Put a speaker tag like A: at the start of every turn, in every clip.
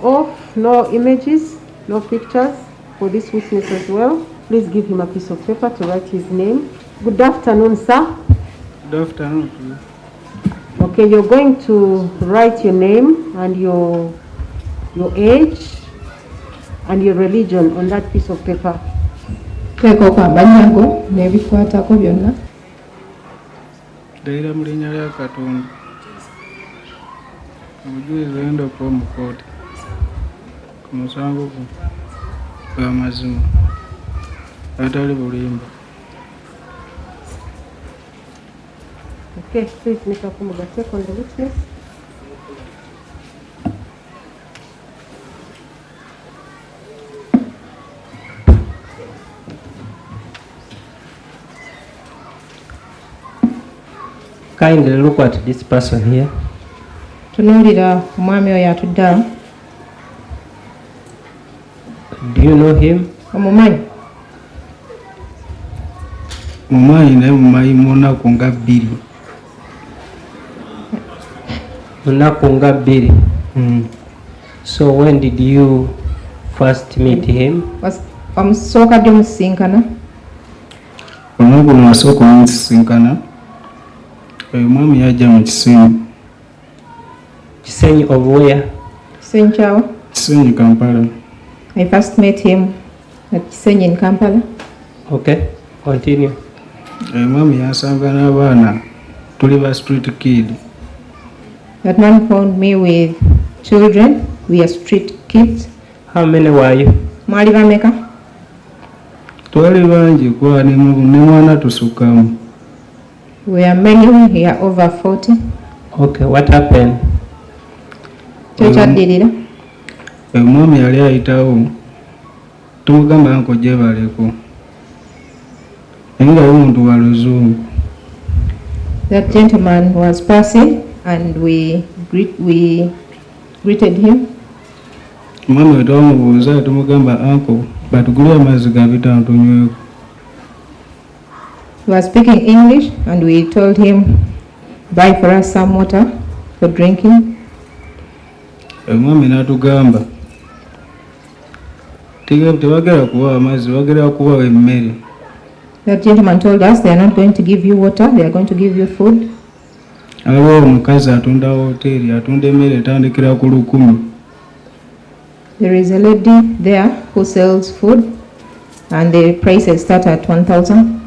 A: off, no images, no pictures for this witness as well. Please give him a piece of paper to write his name. Good afternoon, sir.
B: Good afternoon.
A: Okay, you're going to write your name and your age and your religion on that piece of paper.
B: Daira mulinya lya Katonda. Obujulizi enda okuba mu kkooti ku musango gw'amazima atali bulimba.
A: Okay, please make a check on the witness.
C: Kindly look at this person here.
A: Tunulira omwami oyo atudde awo.
C: Do you know him?
A: Amumanyi?
B: Mumanyi naye mumanyi munaku nga bbiri.
C: Munaku nga bbiri. So when did you first meet him?
A: Omusooka ddi omusisinkana?
B: Omuntu nasooka omusisinkana. Oyo mwami yajja mu Kisenyi.
C: Kisenyi of where?
A: Kisenyi kyawa?
B: Kisenyi, Kampala.
A: I first met him at Kisenyi in Kampala.
C: Okay, continue.
B: Oyo mwami yansanga n'abaana tuli ba street kid.
A: That man found me with children. We are street kids.
C: How many were you?
A: Mwali bameka?
B: Twali bangi kwa ne mwana tusukamu.
A: We are many here, over 40.
C: Okay, what happened?
A: Kyokyadirira?
B: Oyo mwami yali ayitawo tumugamba nko gyebaleko naye nga omuntu wa luzungu.
A: That gentleman was passing and we greeted him.
B: Mwami we twamubuuza tumugamba anko batugulira amazzi ga bitaano tunyweko.
A: He was speaking English and we told him buy for us some water for drinking.
B: Omwami n'atugamba tebagera kubawa amazzi bagera kubawa emmere.
A: That gentleman told us they are not going to give you water, they are going to give you food.
B: Aliwo omukazi atunda hoteeri atunda emmere etandikira ku 1,000.
A: There is a lady there who sells food and the prices start at 1,000.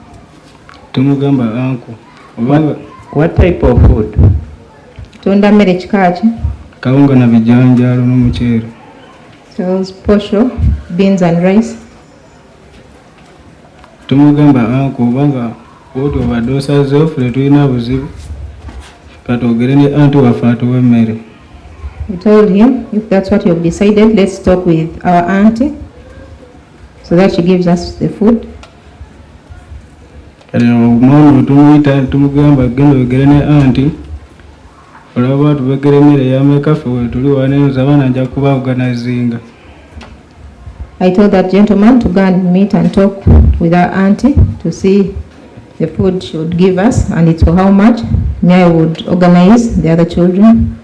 B: Tumugamba anko
C: What type of food?
A: Tunda mmere kika ki?
B: Kawunga na bijanjaalo n'omuceere.
A: Sells posho, beans and rice.
B: Tumugamba anko obanga wotu obadde osazeewo ffe tulina buzibu katwogere ne anti waffe atuwa emmere.
A: We told him if that's what you have decided, let's talk with our auntie so that she gives us the food.
B: Omwana tumuyita tumugamba genda oyogere ne anti olaba tubegera emmere yameka ffe wetuli wanenza abaana nja kuba organizinga.
A: I told that gentleman to go and meet and talk with our auntie to see the food she would give us and it's for how much. Me, I would organize the other children.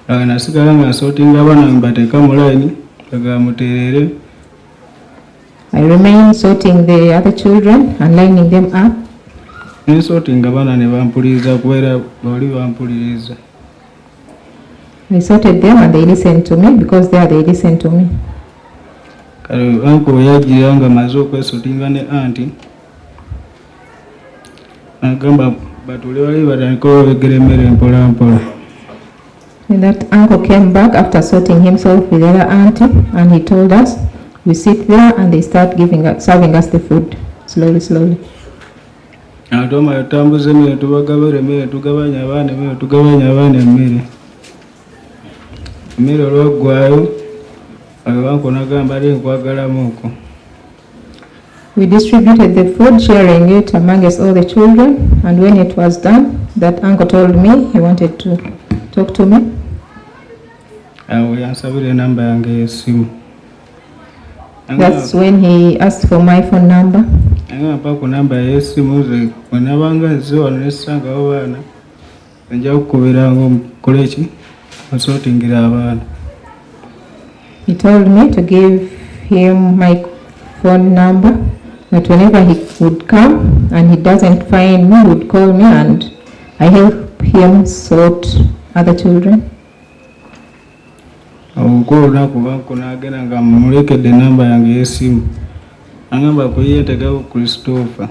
B: Nasigala nga nsortinga abaana mbateeka mu line agamuteerere.
A: I remain sorting the other children and lining them up.
B: Nsortinga abaana ne bampuliriza kubeera bali bampuliriza.
A: I sorted them and they listened to me because there they listened to me.
B: Kale anko yajjira nga maze okwesortinga ne anti agamba batule bali batandika obegera emmere mpola mpola.
A: And that uncle came back after sorting himself with the other auntie and he told us we sit there and they start serving us the food slowly.
B: Atoma yatambuza emmere tubagabira emmere tugabanya abaana emmere tugabanya abaana emmere. Emmere olwaggwayo abanko nagamba ali nkwagalamu okwo.
A: We distributed the food, sharing it amongst all the children, and when it was done, that uncle told me he wanted to talk to me.
B: Yansabira enamba yange y'essimu.
A: That's when he asked for my phone number.
B: Mpa ku namba y'essimu ze bwe nabanga nze wano nessangawo baana nja kukubiranga omukole ki osortingira abaana.
A: He told me to give him my phone number, that whenever he would come and he doesn't find me, he would call me and I help him sort other children.
B: Olunaku luvanko nagenda nga mmulekedde enamba yange y'essimu agamba kuyeetegawo Christopher.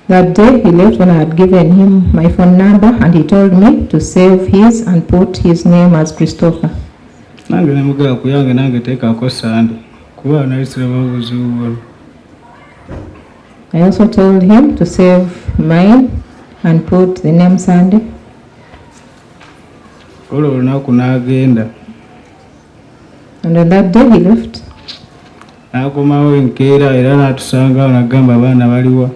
A: That day he left when I had given him my phone number and he told me to save his and put his name as Christopher.
B: Nange ne mugamba ku yange nange teekako Sande kuba nalisiraba obuzibu bwolo.
A: I also told him to save mine and put the name Sunday.
B: Olwo olunaku n'agenda.
A: And on that day he left.
B: N'akomawo enkeera era n'atusanga n'agamba abaana baliwa.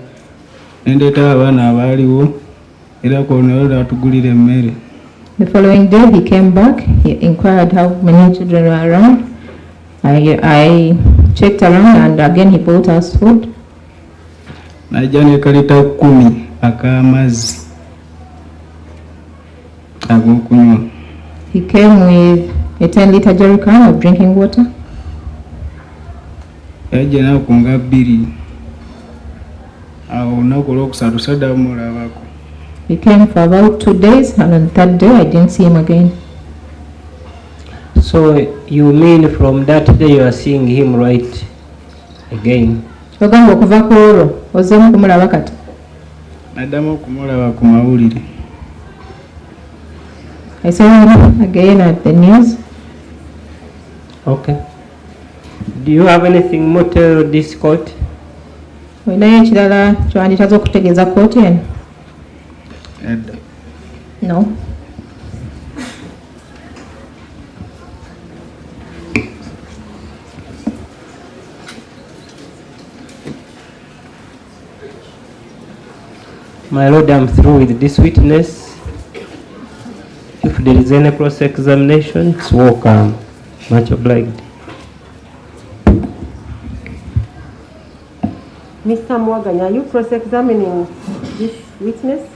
B: Ne ndeeta abaana abaaliwo era koneero n'atugulira emmere.
A: The following day he came back. He inquired how many children were around. I checked around and again he bought us food.
B: Najja ne kalita 10 ak'amazzi ag'okunywa.
A: He came with a 10-liter jerrycan of drinking water.
B: Yajja n'akunga 2. Awo olunaku olwokusatu saddamu mulabako.
A: He came for about 2 days and on the third day I didn't see him again.
C: So you mean from that day you are seeing him right again?
A: Ogamba okuva ku olwo ozzeemu kumulaba kati?
B: Naddamu okumulaba ku mawulire.
A: I saw him again at the news.
C: Okay. Do you have anything more to tell this court?
A: Olinayo ekirala kyanditaze okutegeeza kkooti eno?
B: Edda.
A: No.
C: My Lord, I'm through with this witness. If there is any cross-examination, it's welcome. Much obliged.
D: Mr. Tamweganye, are you cross-examining this witness?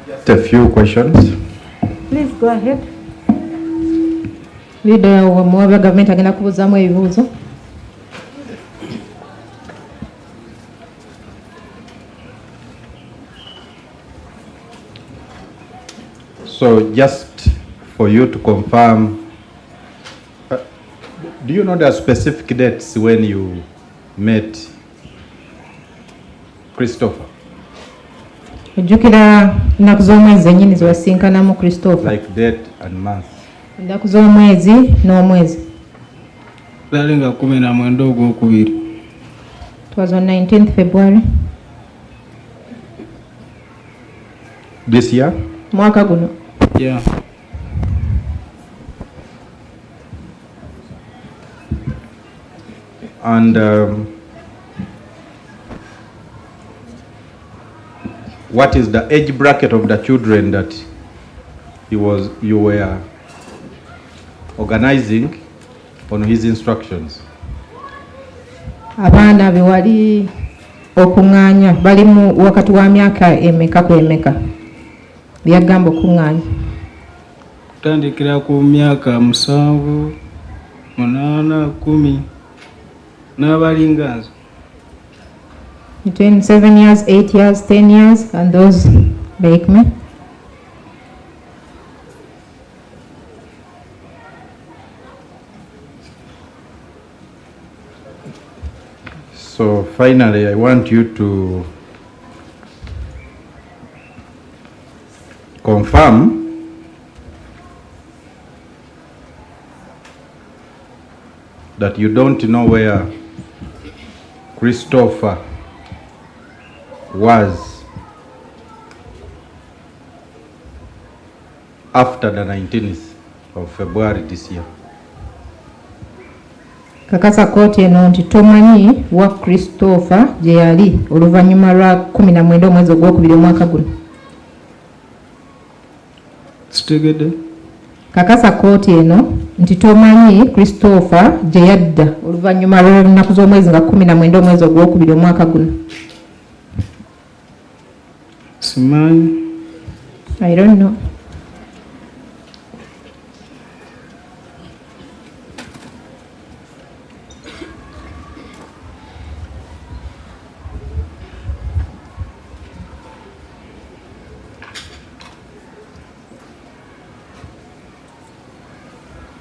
E: Just a few questions.
D: Please go ahead.
A: Leader wa gavumenti agenda kubuzaamu ebibuuzo.
E: So just for you to confirm, do you know the specific dates when you met Christopher?
A: Ojjukira ennaku z'omwezi zennyini ze wasinkanamu Christopher?
E: Like date and month.
A: Ennaku z'omwezi n'omwezi.
B: Zaali nga 19 Ogwokubiri.
A: It was on 19th February.
E: This year?
A: Mwaka guno.
B: Yeah.
E: And what is the age bracket of the children that you were organizing on his instructions?
A: Abaana be wali okuŋŋaanya balimu wakati wa myaka emeka ku emeka? Byagamba okuŋŋaanya.
B: Kutandikira ku myaka 7, 8, 10 n'abalinga nze.
A: Between 7 years, 8 years, 10 years, and those like me.
E: So finally, I want you to confirm that you don't know where Christopher was after the 19th of February this year.
A: Kakasa kooti eno nti tomanyi wa Christopher gye yali oluvannyuma lwa 17 omwezi ogwokubiri omwaka guno.
B: Sitegedde.
A: Kakasa kooti eno nti tomanyi Christopher gye yadda oluvannyuma lw'olunaku z'omwezi nga 17 omwezi ogwokubiri omwaka guno.
B: Simanyi.
A: I don't know.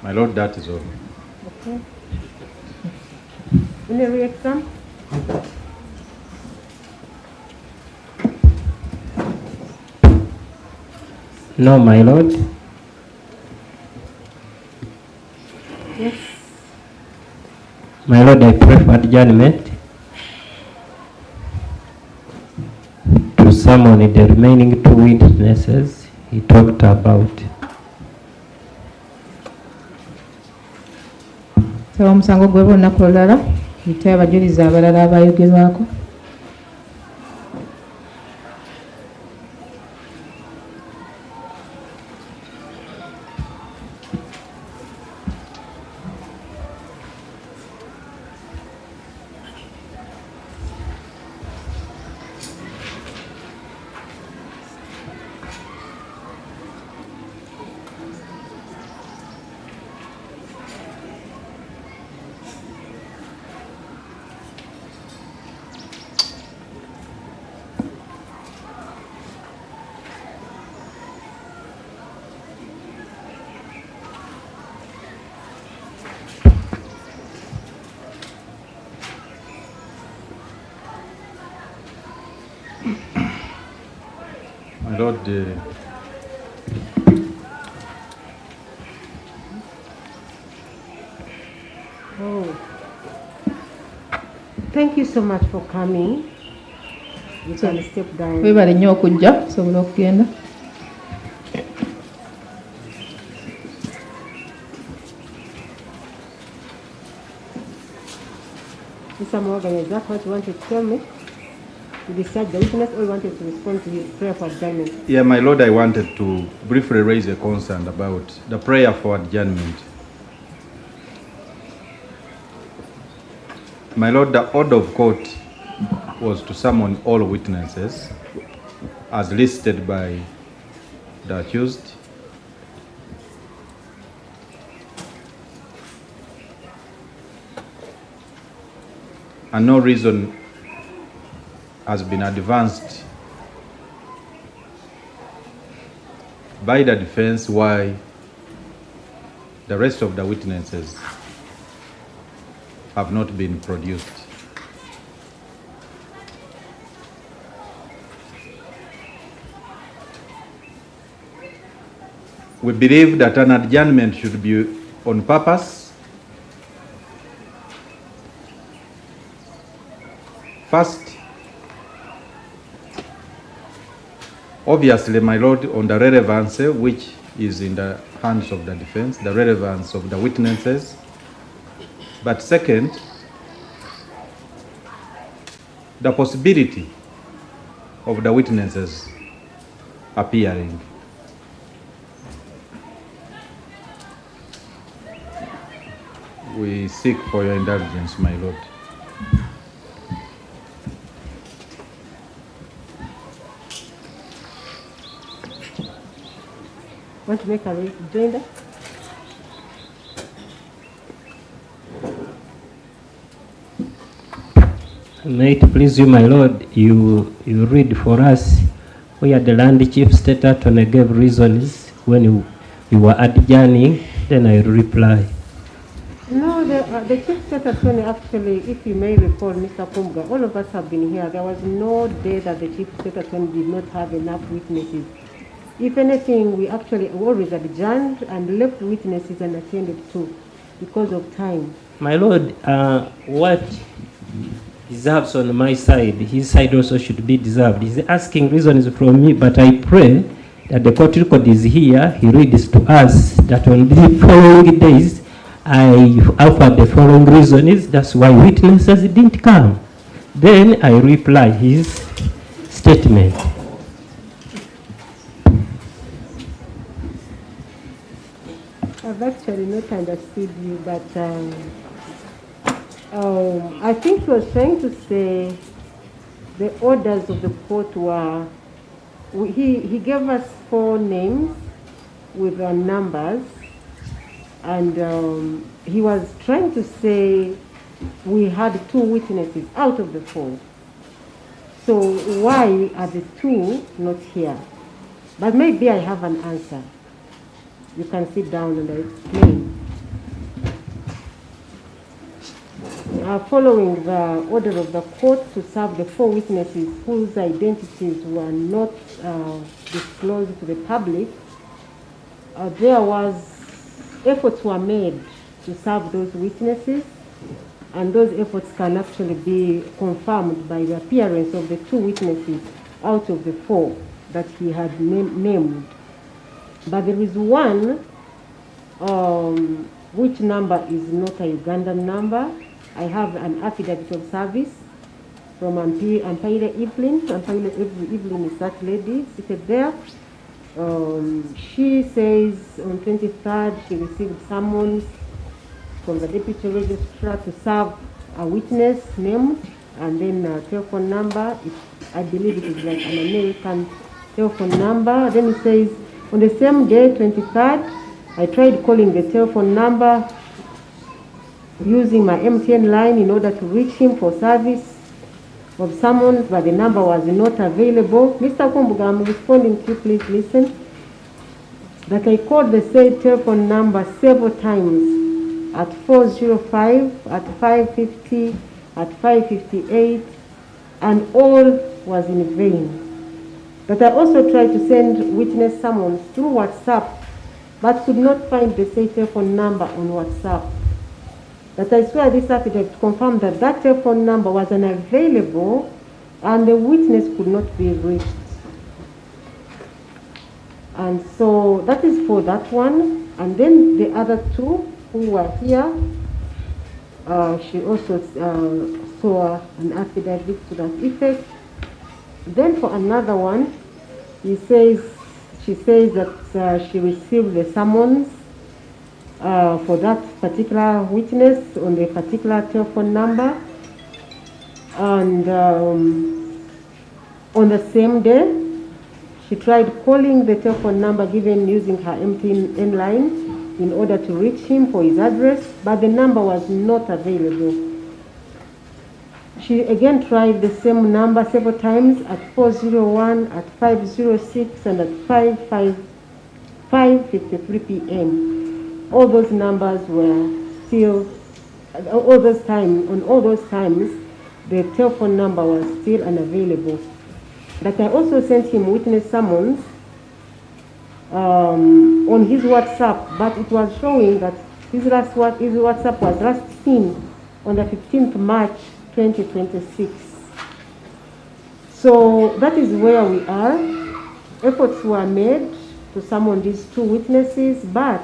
E: My Lord, that is all.
D: Okay. Any reaction?
C: No, my lord.
D: Yes.
C: My lord, I pray for adjournment to summon the remaining 2 witnesses he talked about.
A: Saba omusango gw'eba olunaku olulala yita abajulizi abalala abayogerwako.
E: My Lord,
D: Thank you so much for coming. You can step down.
A: Weebale nnyo okujja tusobole okugenda.
D: Mr. Tamweganye, is that what you wanted to tell me? To discharge the witness, or you wanted to respond to his prayer for adjournment?
E: yeah, my Lord, I wanted to briefly raise a concern about the prayer for adjournment. My Lord, the order of court was to summon all witnesses as listed by the accused. And no reason has been advanced by the defense why the rest of the witnesses have not been produced. We believe that an adjournment should be on purpose. First, obviously, my Lord, on the relevance which is in the hands of the defense, the relevance of the witnesses. But second, the possibility of the witnesses appearing. We seek for your indulgence, my Lord.
D: Want to make a rejoinder?
C: May it please you, my lord, you read for us where the land chief state attorney gave reasons when you were adjourning, then I reply.
D: No, the chief state attorney actually, if you may recall, Mr. Kumga, all of us have been here. There was no day that the chief state attorney did not have enough witnesses. If anything, we actually always adjourned and left witnesses unattended to because of time.
C: My Lord, what deserves on my side, his side also should be deserved. He's asking reasons from me, but I pray that the court record is here. He reads to us that on the following days, I offered the following reasons. That's why witnesses didn't come. Then I reply his statement.
D: I've actually not understood you, but I think he was trying to say the orders of the court were, he gave us 4 names with numbers, and he was trying to say we had 2 witnesses out of the 4. So why are the 2 not here? But maybe I have an answer. You can sit down and I explain. Following the order of the court to serve the 4 witnesses whose identities were not disclosed to the public, efforts were made to serve those witnesses, and those efforts can actually be confirmed by the appearance of the 2 witnesses out of the 4 that he had named. But there is one which number is not a Ugandan number. I have an affidavit of service from Ampaile Evelyn. Ampaile Evelyn is that lady seated there. She says on 23rd she received summons from the deputy registrar to serve a witness named, and then a telephone number. I believe it is like an American telephone number. Then it says, on the same day, 23rd, I tried calling the telephone number using my MTN line in order to reach him for service of summons, but the number was not available. Mr. Kumbuga, I'm responding to you, please listen. That I called the said telephone number several times at 405, at 550, at 558, and all was in vain. But I also tried to send witness summons through WhatsApp, but could not find the said telephone number on WhatsApp. But I swear this affidavit confirmed that that telephone number was unavailable and the witness could not be reached. And so that is for that one. And then the other 2 who were here, she also saw an affidavit to that effect. Then for another one, she says that she received the summons for that particular witness on the particular telephone number, and on the same day she tried calling the telephone number given using her MTN line in order to reach him for his address, but the number was not available. She again tried the same number several times at 401, at 506, and at 5:53 p.m. All those numbers were still, on all those times, the telephone number was still unavailable. But I also sent him witness summons on his WhatsApp, but it was showing that his WhatsApp was last seen on the 15th March 2026. So that is where we are. Efforts were made to summon these 2 witnesses, but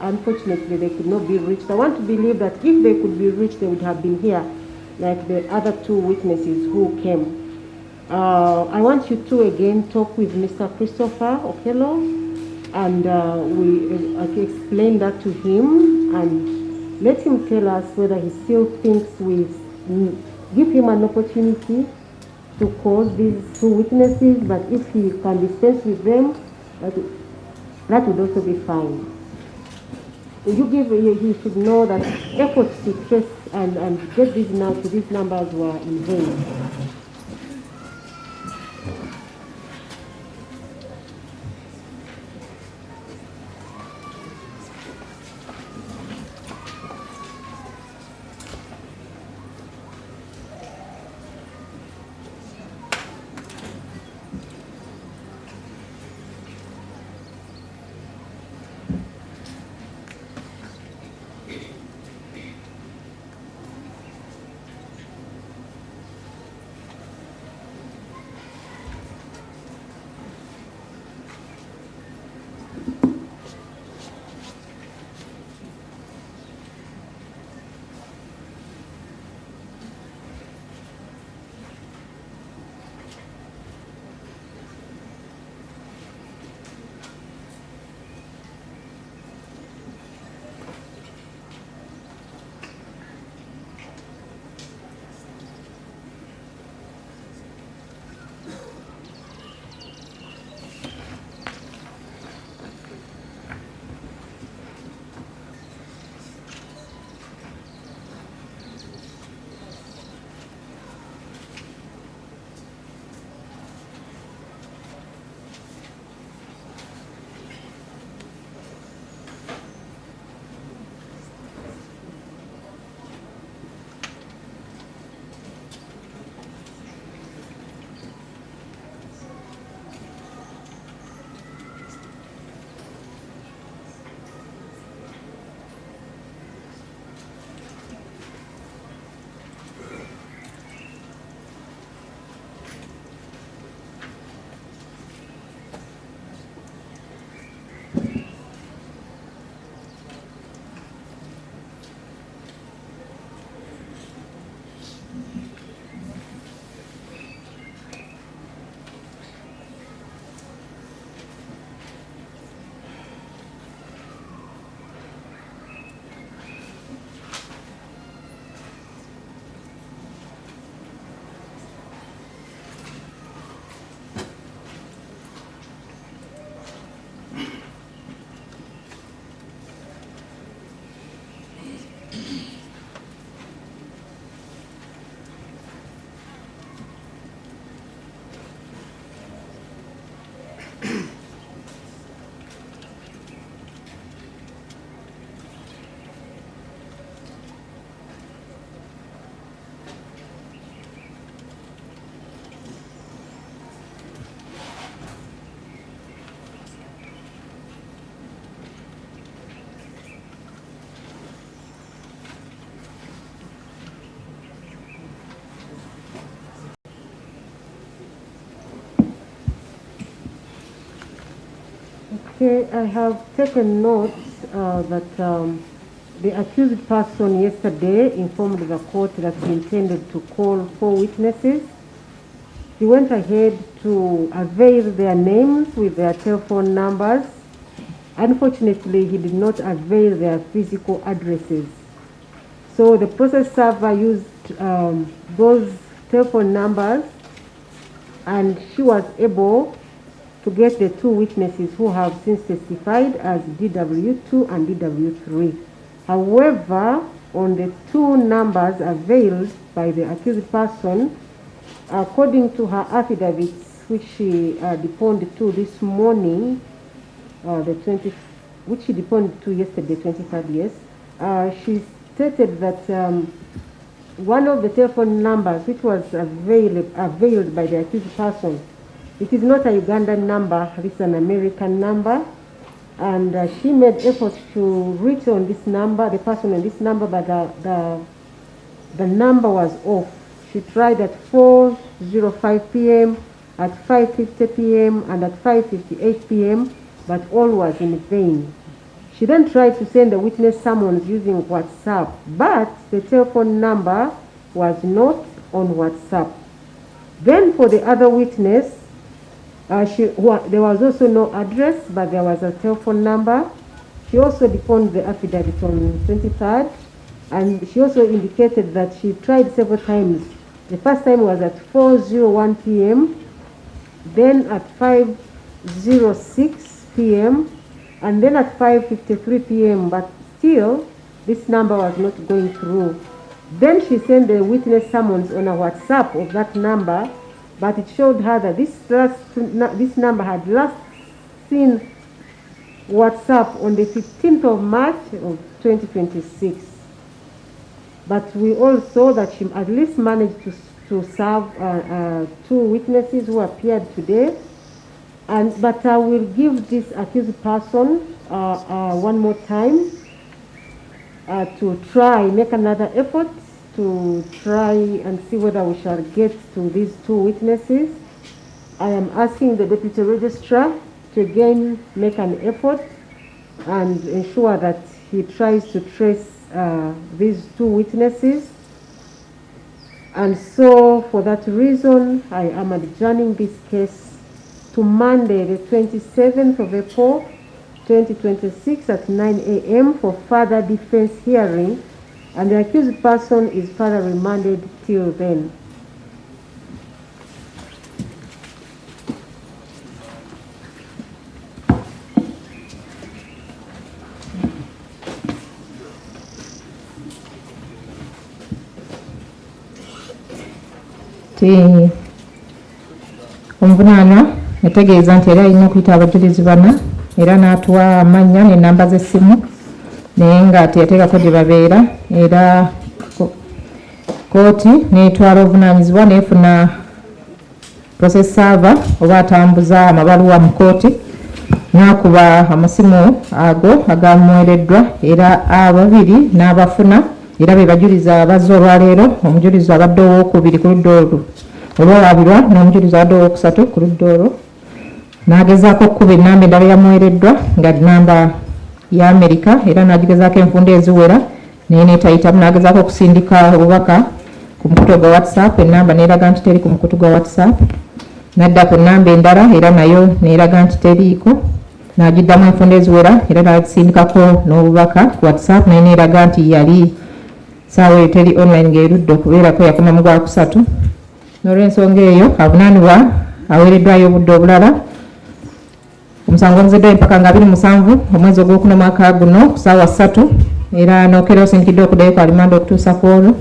D: unfortunately they could not be reached. I want to believe that if they could be reached, they would have been here, like the other 2 witnesses who came. I want you to again talk with Mr. Christopher Okello, and we explain that to him, and let him tell us whether he still thinks we give him an opportunity to call these 2 witnesses, but if he can dispense with them, that would also be fine. He should know that efforts to trace and get these numbers were in vain. Okay, I have taken note that the accused person yesterday informed the court that he intended to call 4 witnesses. He went ahead to avail their names with their telephone numbers. Unfortunately, he did not avail their physical addresses. So the process server used those telephone numbers, and she was able to get the 2 witnesses who have since testified as DW2 and DW3. However, on the 2 numbers availed by the accused person, according to her affidavits, which she deponed to this morning, which she deponed to yesterday, 23rd, yes, she stated that one of the telephone numbers which was availed by the accused person, it is not a Ugandan number, it's an American number, and she made efforts to reach on this number, the person on this number, but the number was off. She tried at 4:05 p.m., at 5:50 p.m., and at 5:58 p.m., but all was in vain. She then tried to send the witness summons using WhatsApp, but the telephone number was not on WhatsApp. Then for the other witness, there was also no address, but there was a telephone number. She also deponed the affidavit on 23rd, and she also indicated that she tried several times. The first time was at 4:01 p.m., then at 5:06 p.m., and then at 5:53 p.m., but still this number was not going through. Then she sent the witness summons on a WhatsApp of that number, but it showed her that this number had last seen WhatsApp on the 15th of March of 2026. But we all saw that she at least managed to serve 2 witnesses who appeared today. But I will give this accused person one more time to make another effort to try and see whether we shall get to these 2 witnesses. I am asking the Deputy Registrar to again make an effort and ensure that he tries to trace these 2 witnesses. And so for that reason, I am adjourning this case to Monday, the 27th of April, 2026 at 9 a.m. for further defense hearing, and the accused person is further remanded till then.
A: Omuvunaanwa yategeeza nti era alina okuyita abajulizi bana era n'atuwa amannya n'ennamba z'essimu naye nga teyateekako gye babeera, era kooti n'etwala obuvunaanyizibwa n'efuna process server oba atambuza amabaluwa mu kooti n'akuba amasimu ago agamuweereddwa, era ababiri n'abafuna era be bajuliza abazze olwaleero, omujulizi abadde owookubiri ku ludda olwolabirwa n'omujulizi abadde owookusatu ku ludda olwo. N'agezaako okukuba ennamba endala yamuweereddwa nga nnamba ya Amerika, era n'agigezaako enfunda eziwera naye neetayitamu. N'agezaako okusindika obubaka ku mukutu gwa WhatsApp, ennamba n'eraga nti teri ku mukutu gwa WhatsApp. N'adda ku nnamba endala era nayo n'eraga nti teriiko, n'agiddamu enfunda eziwera era n'agisindikako n'obubaka ku WhatsApp naye n'eraga nti yali saawa eyo teri online ng'erudde okubeerako, yakoma mu Gwakusatu. N'olw'ensonga eyo avunaanibwa aweereddwayo obudde obulala omusango omuzeddwayo mpaka nga 27 omwezi ogwokuna mwaka guno ku ssaawa 3, era n'Okello osindikidde okuddayo ku alimanda okutuusa ku olwo.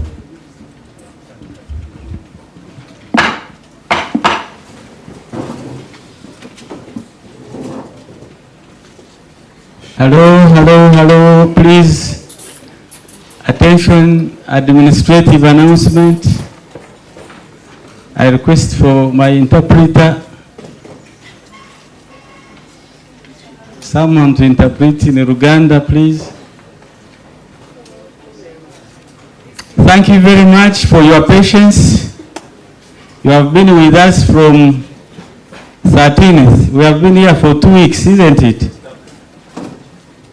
B: Hello, please. Attention, administrative announcement. I request for my interpreter, someone to interpret in Uganda, please. Thank you very much for your patience. You have been with us from 13th. We have been here for 2 weeks, isn't it?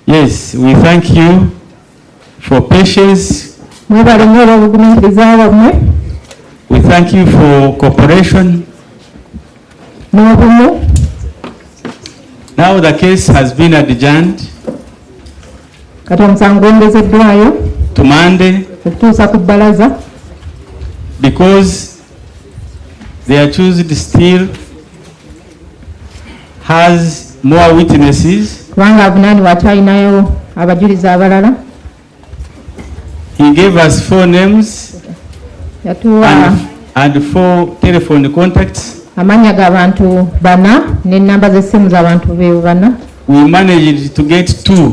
B: Yes, we thank you for patience. We thank you for cooperation. Now the case has been adjourned to Monday because the accused still has more witnesses. He gave us 4 names and 4 telephone contacts. We managed to get 2.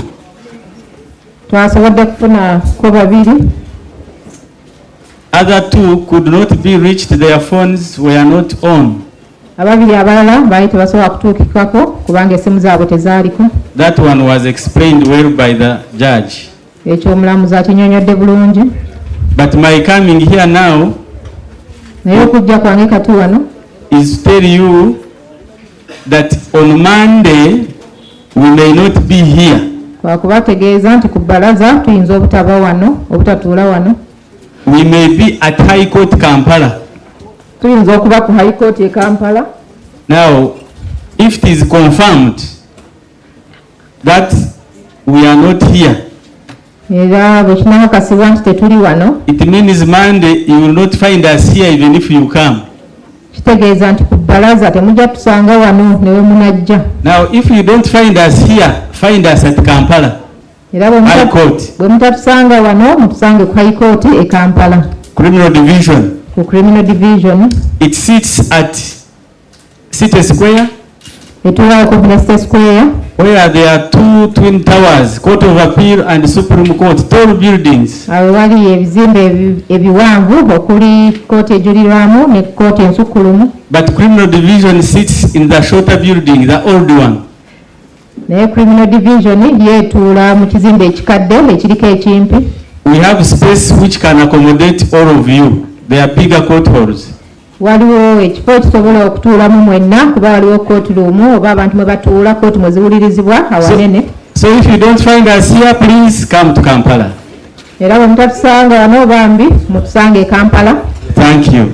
B: Other 2 could not be reached, their phones were not on. That one was explained well by the judge. But my coming here now is to tell you that on Monday we may not be here. We may be at High Court Kampala. Now, if it is confirmed that we are not here, it means Monday you will not find us here even if you come. Now, if you don't find us here, find us at Kampala. High Court. Criminal Division. It sits at City Square, where there are 2 twin towers, Court of Appeal and Supreme Court, tall buildings. But Criminal Division sits in the shorter building, the old one. We have space which can accommodate all of you. They are bigger court halls. So if you don't find us here, please come to Kampala. Thank you.